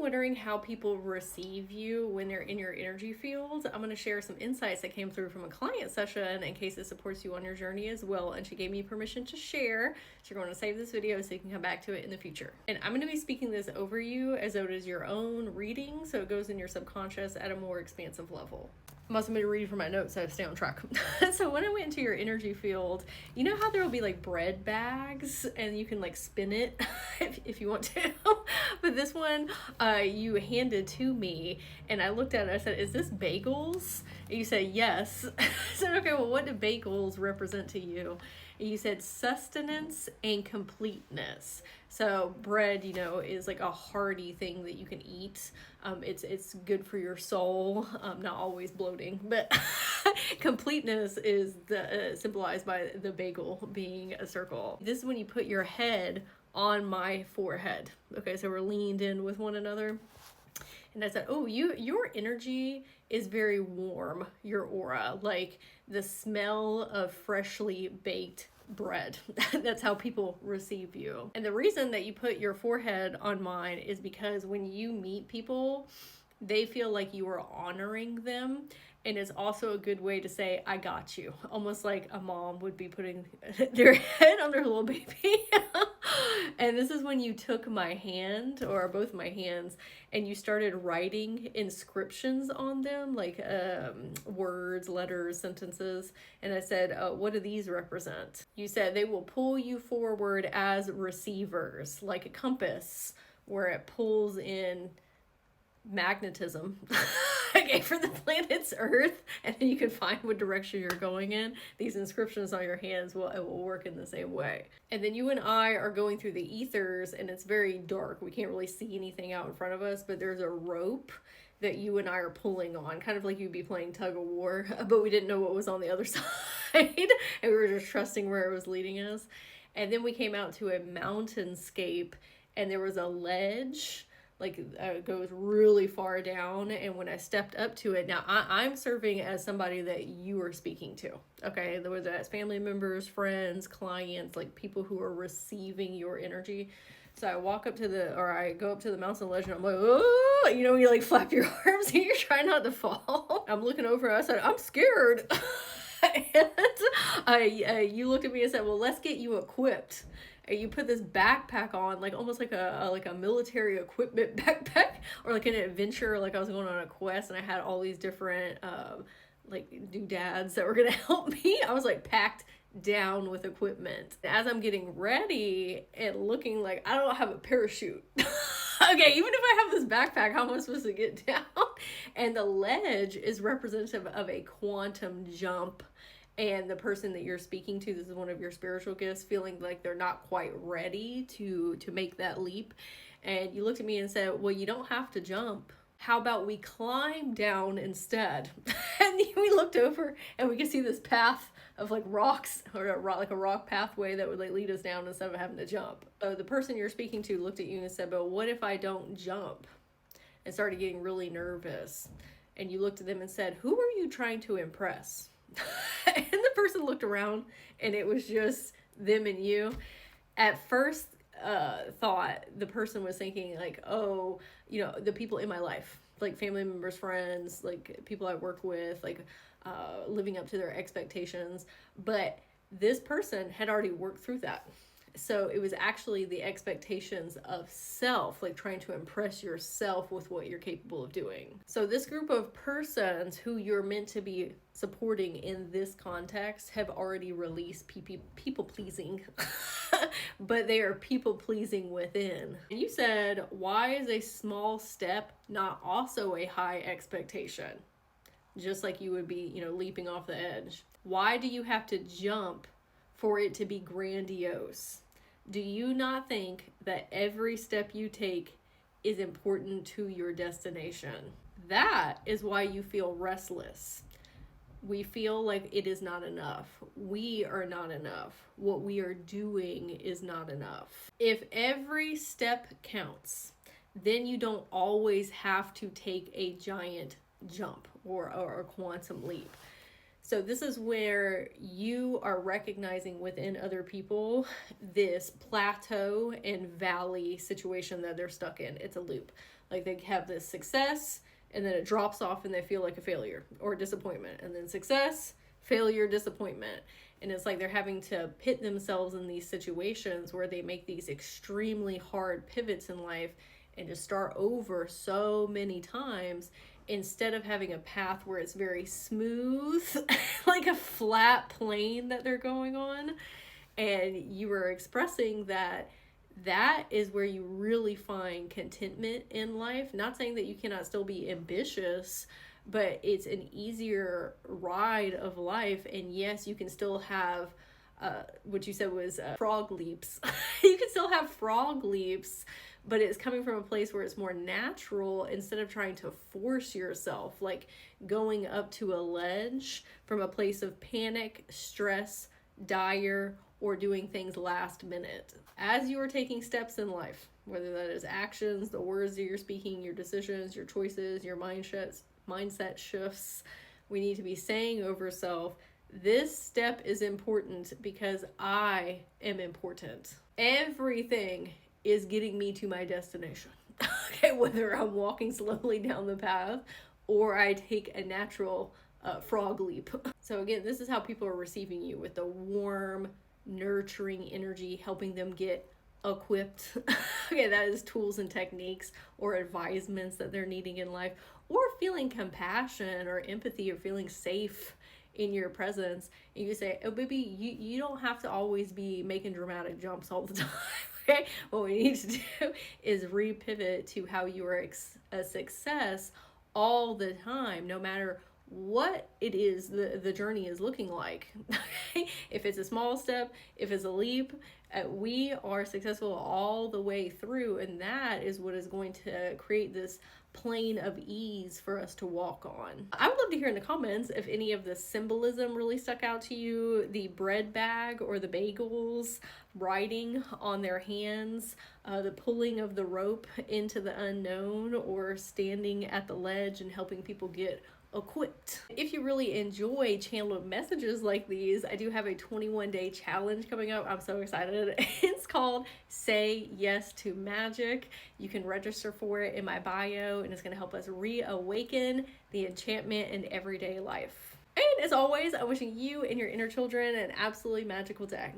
wondering how people receive you when they're in your energy field, I'm going to share some insights that came through from a client session in case it supports you on your journey as well. And she gave me permission to share. So you're going to save this video so you can come back to it in the future. And I'm going to be speaking this over you as though it is your own reading, so it goes in your subconscious at a more expansive level. I'm also going to read from my notes so I stay on track. So when I went into your energy field, you know how there will be like bread bags and you can like spin it if you want to. But this one you handed to me and I looked at it and I said, is this bagels? And you said, yes. I said, okay, well, what do bagels represent to you? And you said sustenance and completeness. So bread, you know, is like a hearty thing that you can eat. It's good for your soul, not always bloating, but completeness is symbolized by the bagel being a circle. This is when you put your head on my forehead. Okay, so we're leaned in with one another. And I said, oh, your energy is very warm, your aura, like the smell of freshly baked bread. That's how people receive you. And the reason that you put your forehead on mine is because when you meet people, they feel like you are honoring them. And it's also a good way to say, I got you. Almost like a mom would be putting their head on their little baby. And this is when you took my hand, or both my hands, and you started writing inscriptions on them, like words, letters, sentences. And I said, what do these represent? You said they will pull you forward as receivers, like a compass, where it pulls in magnetism okay, for the planet's Earth, and then you can find what direction you're going in. These inscriptions on your hands will work in the same way. And then you and I are going through the ethers, and it's very dark. We can't really see anything out in front of us, but there's a rope that you and I are pulling on, kind of like you'd be playing tug of war, but we didn't know what was on the other side, and we were just trusting where it was leading us. And then we came out to a mountainscape, and there was a ledge like goes really far down, and when I stepped up to it, now I'm serving as somebody that you are speaking to, okay, whether that's family members, friends, clients, like people who are receiving your energy. So I walk up to I go up to the mountain ledge, and I'm like, oh, you know, you like flap your arms and you're trying not to fall. I'm looking over, I said, I'm scared. And you looked at me and said, well, let's get you equipped. And you put this backpack on, like almost like a military equipment backpack, or like an adventure, like I was going on a quest and I had all these different like doodads that were gonna help me. I was like packed down with equipment. As I'm getting ready and looking like I don't have a parachute. Okay, even if I have this backpack, how am I supposed to get down? And the ledge is representative of a quantum jump. And the person that you're speaking to, this is one of your spiritual gifts, feeling like they're not quite ready to make that leap. And you looked at me and said, well, you don't have to jump. How about we climb down instead? And we looked over and we could see this path of like rocks, or like a rock pathway that would like lead us down instead of having to jump. So the person you're speaking to looked at you and said, but what if I don't jump? And started getting really nervous. And you looked at them and said, who are you trying to impress? And the person looked around and it was just them and you. At first thought, the person was thinking like, oh, you know, the people in my life, like family members, friends, like people I work with, like living up to their expectations. But this person had already worked through that. So it was actually the expectations of self, like trying to impress yourself with what you're capable of doing. So this group of persons who you're meant to be supporting in this context have already released people pleasing, but they are people pleasing within. And you said, why is a small step not also a high expectation? Just like you would be, you know, leaping off the edge. Why do you have to jump for it to be grandiose? Do you not think that every step you take is important to your destination? That is why you feel restless. We feel like it is not enough. We are not enough. What we are doing is not enough. If every step counts, then you don't always have to take a giant jump or a quantum leap. So this is where you are recognizing within other people this plateau and valley situation that they're stuck in. It's a loop. Like they have this success and then it drops off and they feel like a failure or disappointment, and then success, failure, disappointment. And it's like they're having to pit themselves in these situations where they make these extremely hard pivots in life and just start over so many times, instead of having a path where it's very smooth, like a flat plane that they're going on. And you were expressing that that is where you really find contentment in life. Not saying that you cannot still be ambitious, but it's an easier ride of life. And yes, you can still have what you said was frog leaps. You can still have frog leaps, but it's coming from a place where it's more natural instead of trying to force yourself, like going up to a ledge from a place of panic, stress, dire, or doing things last minute. As you are taking steps in life, whether that is actions, the words that you're speaking, your decisions, your choices, your mindset shifts, we need to be saying over self, this step is important because I am important. Everything is getting me to my destination. Okay, whether I'm walking slowly down the path or I take a natural frog leap. So again, this is how people are receiving you, with the warm, nurturing energy, helping them get equipped. Okay, that is tools and techniques or advisements that they're needing in life, or feeling compassion or empathy or feeling safe in your presence. And you say, oh baby, you don't have to always be making dramatic jumps all the time. Okay, what we need to do is repivot to how you are a success all the time, no matter what it is the journey is looking like. Okay? If it's a small step, if it's a leap, we are successful all the way through, and that is what is going to create this plane of ease for us to walk on. I would love to hear in the comments if any of the symbolism really stuck out to you. The bread bag or the bagels, writing on their hands, the pulling of the rope into the unknown, or standing at the ledge and helping people get equipped. If you really enjoy channeling messages like these, I do have a 21-day challenge coming up. I'm so excited. It's called Say Yes to Magic. You can register for it in my bio, and it's going to help us reawaken the enchantment in everyday life. And as always, I'm wishing you and your inner children an absolutely magical day.